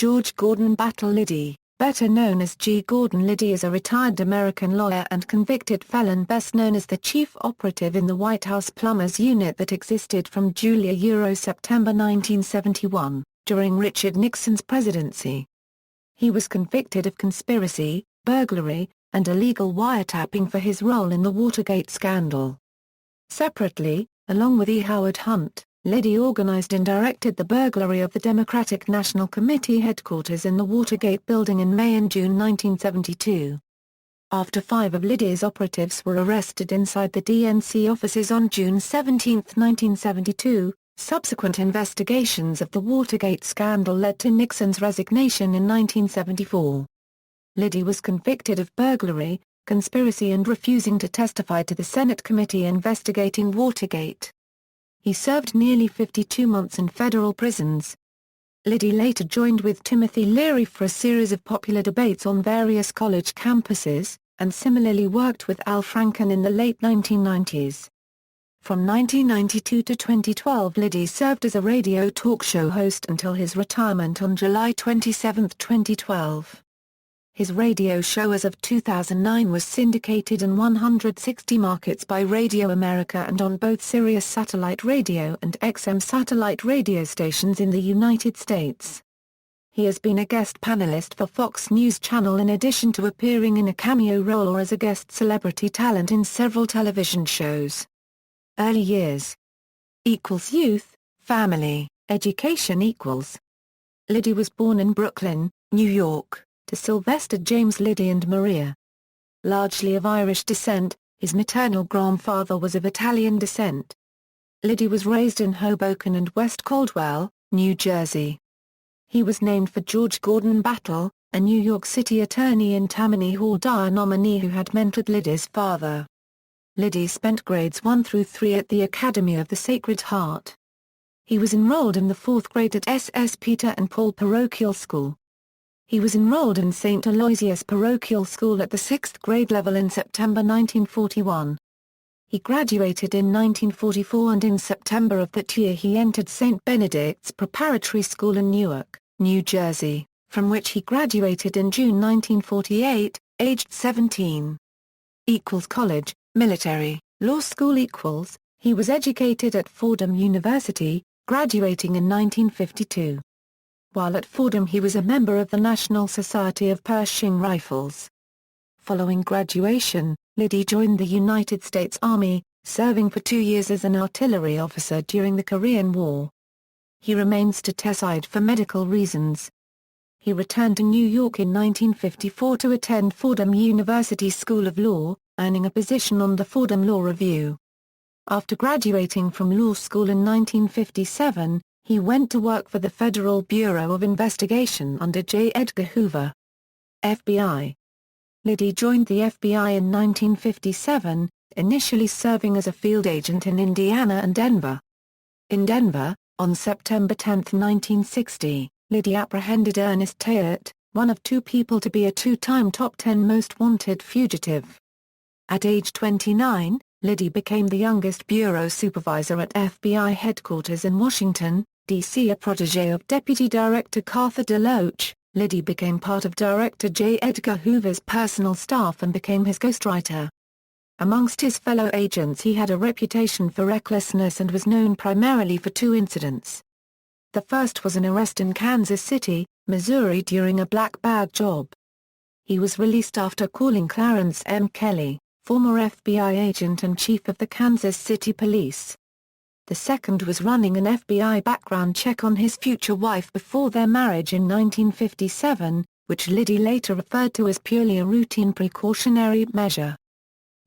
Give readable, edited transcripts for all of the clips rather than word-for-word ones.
George Gordon Battle Liddy, better known as G. Gordon Liddy, is a retired American lawyer and convicted felon best known as the chief operative in the White House Plumbers unit that existed from July–September 1971, during Richard Nixon's presidency. He was convicted of conspiracy, burglary, and illegal wiretapping for his role in the Watergate scandal. Separately, along with E. Howard Hunt, Liddy organized and directed the burglary of the Democratic National Committee headquarters in the Watergate building in May and June 1972. After 5 of Liddy's operatives were arrested inside the DNC offices on June 17, 1972, subsequent investigations of the Watergate scandal led to Nixon's resignation in 1974. Liddy was convicted of burglary, conspiracy and refusing to testify to the Senate committee investigating Watergate. He served nearly 52 months in federal prisons. Liddy later joined with Timothy Leary for a series of popular debates on various college campuses, and similarly worked with Al Franken in the late 1990s. From 1992 to 2012, Liddy served as a radio talk show host until his retirement on July 27, 2012. His radio show as of 2009 was syndicated in 160 markets by Radio America and on both Sirius satellite radio and XM satellite radio stations in the United States. He has been a guest panelist for Fox News Channel in addition to appearing in a cameo role or as a guest celebrity talent in several television shows. Early years = youth, family, education = Liddy was born in Brooklyn, New York, to Sylvester James Liddy and Maria. Largely of Irish descent, his maternal grandfather was of Italian descent. Liddy was raised in Hoboken and West Caldwell, New Jersey. He was named for George Gordon Battle, a New York City attorney and Tammany Hall Dyer nominee who had mentored Liddy's father. Liddy spent grades 1 through 3 at the Academy of the Sacred Heart. He was enrolled in the 4th grade at S.S. Peter and Paul Parochial School. He was enrolled in St. Aloysius Parochial School at the 6th grade level in September 1941. He graduated in 1944 and in September of that year he entered St. Benedict's Preparatory School in Newark, New Jersey, from which he graduated in June 1948, aged 17. College, military, law school = he was educated at Fordham University, graduating in 1952. While at Fordham he was a member of the National Society of Pershing Rifles. Following graduation, Liddy joined the United States Army, serving for 2 years as an artillery officer during the Korean War. He remains set-aside for medical reasons. He returned to New York in 1954 to attend Fordham University School of Law, earning a position on the Fordham Law Review. After graduating from law school in 1957, he went to work for the Federal Bureau of Investigation under J. Edgar Hoover. FBI. Liddy joined the FBI in 1957, initially serving as a field agent in Indiana and Denver. In Denver, on September 10, 1960, Liddy apprehended Ernest Teilhard, one of 2 people to be a 2-time top 10 most wanted fugitive. At age 29, Liddy became the youngest bureau supervisor at FBI headquarters in Washington, D.C. A protege of Deputy Director Cartha DeLoach, Liddy became part of Director J. Edgar Hoover's personal staff and became his ghostwriter. Amongst his fellow agents he had a reputation for recklessness and was known primarily for 2 incidents. The first was an arrest in Kansas City, Missouri during a black bag job. He was released after calling Clarence M. Kelly, former FBI agent and chief of the Kansas City Police. The second was running an FBI background check on his future wife before their marriage in 1957, which Liddy later referred to as purely a routine precautionary measure.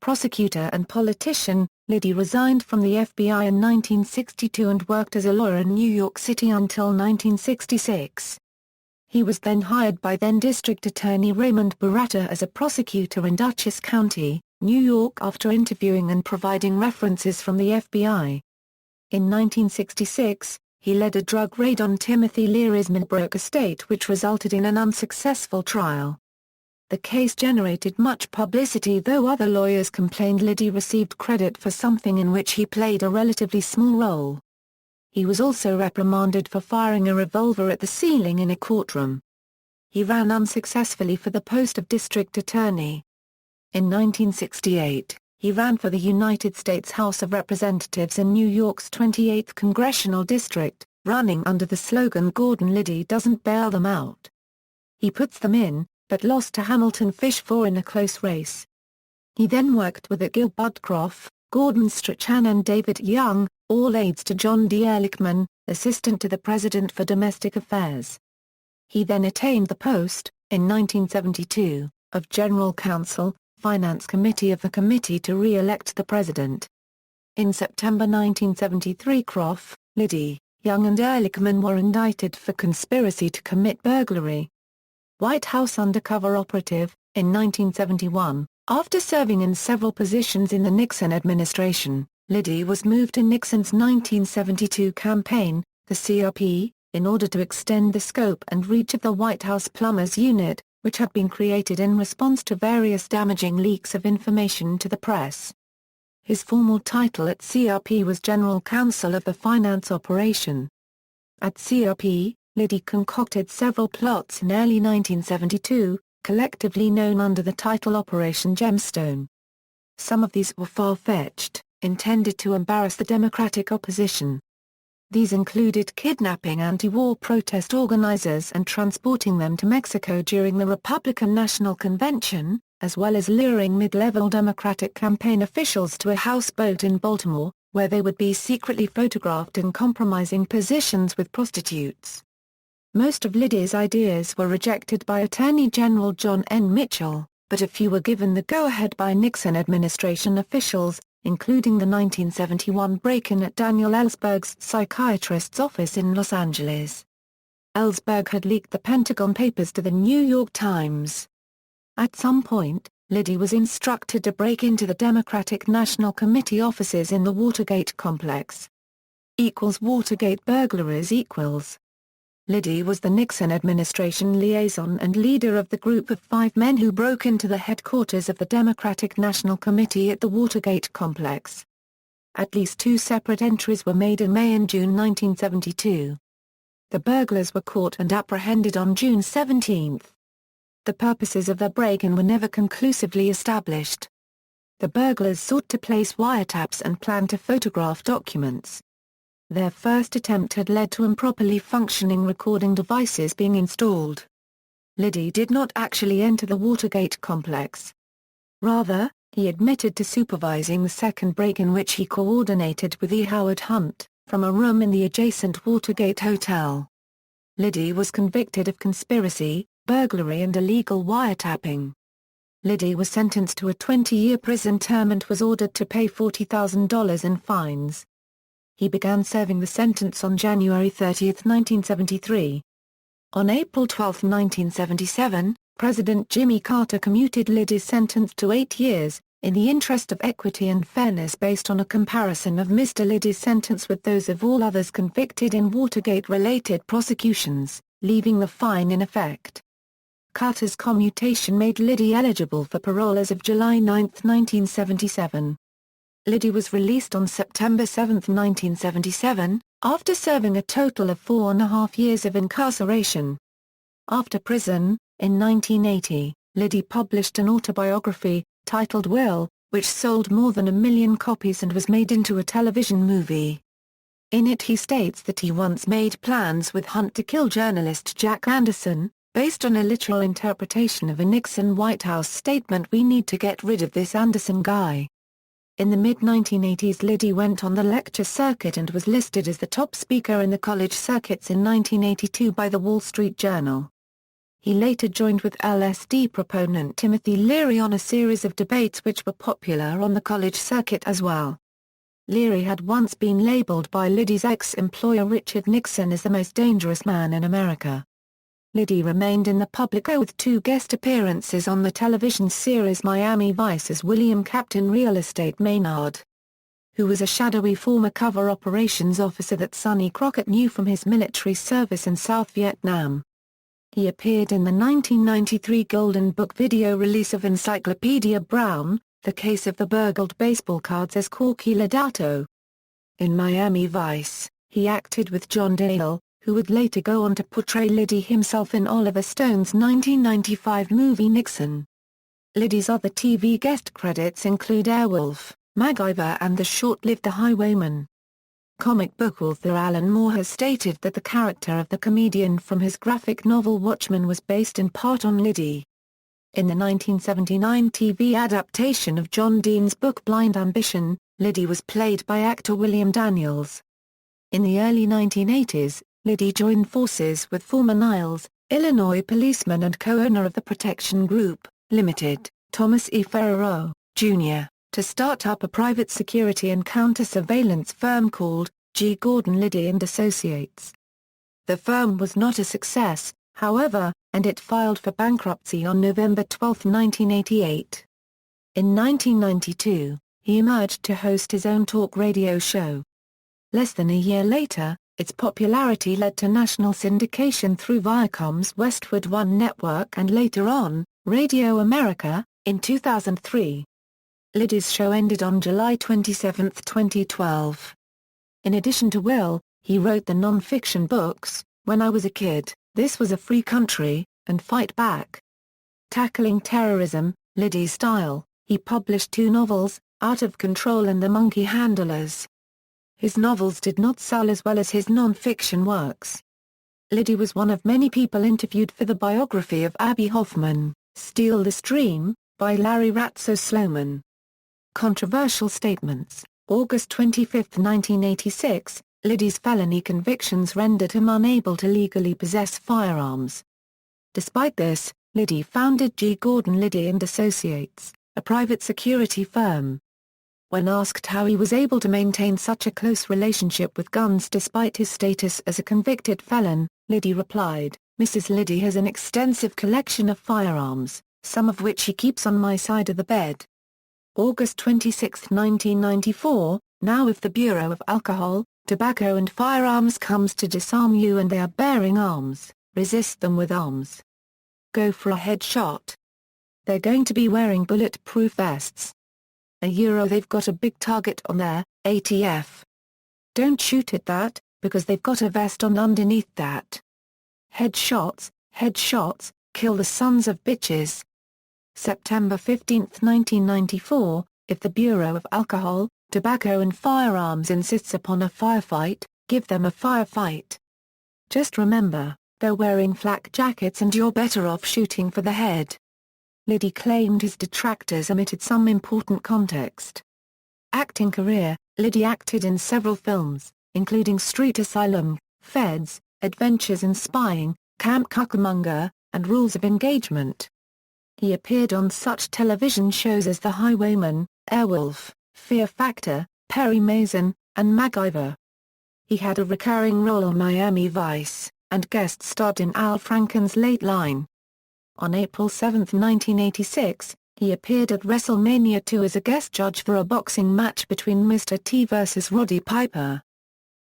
Prosecutor and politician, Liddy resigned from the FBI in 1962 and worked as a lawyer in New York City until 1966. He was then hired by then-District Attorney Raymond Barata as a prosecutor in Dutchess County, New York after interviewing and providing references from the FBI. In 1966, he led a drug raid on Timothy Leary's Millbrook estate which resulted in an unsuccessful trial. The case generated much publicity though other lawyers complained Liddy received credit for something in which he played a relatively small role. He was also reprimanded for firing a revolver at the ceiling in a courtroom. he ran unsuccessfully for the post of district attorney. In 1968, he ran for the United States House of Representatives in New York's 28th Congressional District, running under the slogan "Gordon Liddy doesn't bail them out. He puts them in," but lost to Hamilton Fish 4 in a close race. He then worked with Gil Budcroft, Gordon Strachan and David Young, all aides to John D. Ehrlichman, assistant to the President for Domestic Affairs. He then attained the post, in 1972, of General Counsel, Finance Committee of the Committee to Re-elect the President. In September 1973, Croft, Liddy, Young and Ehrlichman were indicted for conspiracy to commit burglary. White House undercover operative, in 1971, after serving in several positions in the Nixon administration, Liddy was moved to Nixon's 1972 campaign, the CRP, in order to extend the scope and reach of the White House Plumbers unit, which had been created in response to various damaging leaks of information to the press. His formal title at CRP was General Counsel of the Finance Operation. At CRP, Liddy concocted several plots in early 1972, collectively known under the title Operation Gemstone. Some of these were far-fetched, intended to embarrass the Democratic opposition. These included kidnapping anti-war protest organizers and transporting them to Mexico during the Republican National Convention, as well as luring mid-level Democratic campaign officials to a houseboat in Baltimore, where they would be secretly photographed in compromising positions with prostitutes. Most of Liddy's ideas were rejected by Attorney General John N. Mitchell, but a few were given the go-ahead by Nixon administration officials, including the 1971 break-in at Daniel Ellsberg's psychiatrist's office in Los Angeles. Ellsberg had leaked the Pentagon Papers to the New York Times. At some point, Liddy was instructed to break into the Democratic National Committee offices in the Watergate complex. Watergate burglaries =. Liddy was the Nixon administration liaison and leader of the group of 5 men who broke into the headquarters of the Democratic National Committee at the Watergate complex. At least 2 separate entries were made in May and June 1972. The burglars were caught and apprehended on June 17. The purposes of the break-in were never conclusively established. The burglars sought to place wiretaps and planned to photograph documents. Their first attempt had led to improperly functioning recording devices being installed. Liddy did not actually enter the Watergate complex. Rather, he admitted to supervising the second break-in, which he coordinated with E. Howard Hunt, from a room in the adjacent Watergate Hotel. Liddy was convicted of conspiracy, burglary and illegal wiretapping. Liddy was sentenced to a 20-year prison term and was ordered to pay $40,000 in fines. He began serving the sentence on January 30, 1973. On April 12, 1977, President Jimmy Carter commuted Liddy's sentence to 8 years, in the interest of equity and fairness based on a comparison of Mr. Liddy's sentence with those of all others convicted in Watergate-related prosecutions, leaving the fine in effect. Carter's commutation made Liddy eligible for parole as of July 9, 1977. Liddy was released on September 7, 1977, after serving a total of 4.5 years of incarceration. After prison, in 1980, Liddy published an autobiography, titled Will, which sold more than 1 million copies and was made into a television movie. In it he states that he once made plans with Hunt to kill journalist Jack Anderson, based on a literal interpretation of a Nixon White House statement, "We need to get rid of this Anderson guy." In the mid-1980s, Liddy went on the lecture circuit and was listed as the top speaker in the college circuits in 1982 by the Wall Street Journal. He later joined with LSD proponent Timothy Leary on a series of debates which were popular on the college circuit as well. Leary had once been labeled by Liddy's ex-employer Richard Nixon as the most dangerous man in America. Liddy remained in the public eye with 2 guest appearances on the television series Miami Vice as William Captain Real Estate Maynard, who was a shadowy former cover operations officer that Sonny Crockett knew from his military service in South Vietnam. He appeared in the 1993 Golden Book video release of Encyclopedia Brown, The Case of the Burgled Baseball Cards, as Corky Lodato. In Miami Vice, he acted with John Dale, who would later go on to portray Liddy himself in Oliver Stone's 1995 movie Nixon. Liddy's other TV guest credits include Airwolf, MacGyver and the short-lived The Highwayman. Comic book author Alan Moore has stated that the character of the comedian from his graphic novel Watchmen was based in part on Liddy. In the 1979 TV adaptation of John Dean's book Blind Ambition, Liddy was played by actor William Daniels. In the early 1980s, Liddy joined forces with former Niles, Illinois policeman and co-owner of the Protection Group, Limited, Thomas E. Ferrero, Jr., to start up a private security and counter-surveillance firm called G. Gordon Liddy and Associates. The firm was not a success, however, and it filed for bankruptcy on November 12, 1988. In 1992, he emerged to host his own talk radio show. Less than a year later, its popularity led to national syndication through Viacom's Westwood One network and later on, Radio America, in 2003. Liddy's show ended on July 27, 2012. In addition to Will, he wrote the non-fiction books, When I Was a Kid, This Was a Free Country, and Fight Back. Tackling terrorism, Liddy's style, he published 2 novels, Out of Control and The Monkey Handlers. His novels did not sell as well as his non-fiction works. Liddy was one of many people interviewed for the biography of Abby Hoffman, Steal the Stream, by Larry Ratso Sloman. Controversial statements. August 25, 1986, Liddy's felony convictions rendered him unable to legally possess firearms. Despite this, Liddy founded G. Gordon Liddy and Associates, a private security firm. When asked how he was able to maintain such a close relationship with guns despite his status as a convicted felon, Liddy replied, "Mrs. Liddy has an extensive collection of firearms, some of which he keeps on my side of the bed." August 26, 1994, now if the Bureau of Alcohol, Tobacco and Firearms comes to disarm you and they are bearing arms, resist them with arms. Go for a headshot. They're going to be wearing bulletproof vests. They've got a big target on there, ATF. Don't shoot at that, because they've got a vest on underneath that. Headshots, headshots, kill the sons of bitches. September 15, 1994, if the Bureau of Alcohol, Tobacco and Firearms insists upon a firefight, give them a firefight. Just remember, they're wearing flak jackets and you're better off shooting for the head. Liddy claimed his detractors omitted some important context. Acting career, Liddy acted in several films, including Street Asylum, Feds, Adventures in Spying, Camp Cucamonga, and Rules of Engagement. He appeared on such television shows as The Highwayman, Airwolf, Fear Factor, Perry Mason, and MacGyver. He had a recurring role on Miami Vice, and guest starred in Al Franken's Late Line. On April 7, 1986, he appeared at WrestleMania 2 as a guest judge for a boxing match between Mr. T vs. Roddy Piper.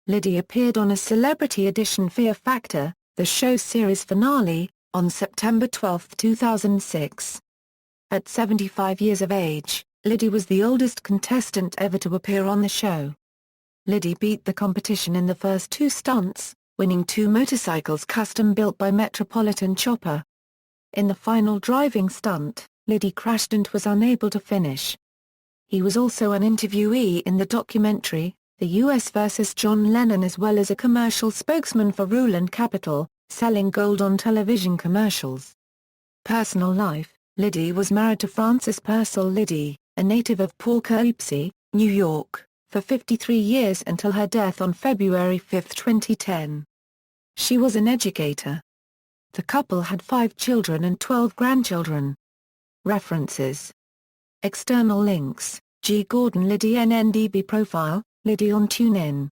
Liddy appeared on a celebrity edition Fear Factor, the show's series finale, on September 12, 2006. At 75 years of age, Liddy was the oldest contestant ever to appear on the show. Liddy beat the competition in the first 2 stunts, winning 2 motorcycles custom-built by Metropolitan Chopper. In the final driving stunt, Liddy crashed and was unable to finish. He was also an interviewee in the documentary, The U.S. vs. John Lennon, as well as a commercial spokesman for Ruland Capital, selling gold on television commercials. Personal life, Liddy was married to Frances Purcell Liddy, a native of Poughkeepsie, New York, for 53 years until her death on February 5, 2010. She was an educator. The couple had 5 children and 12 grandchildren. References. External links: G. Gordon Liddy NNDB profile, Liddy on TuneIn.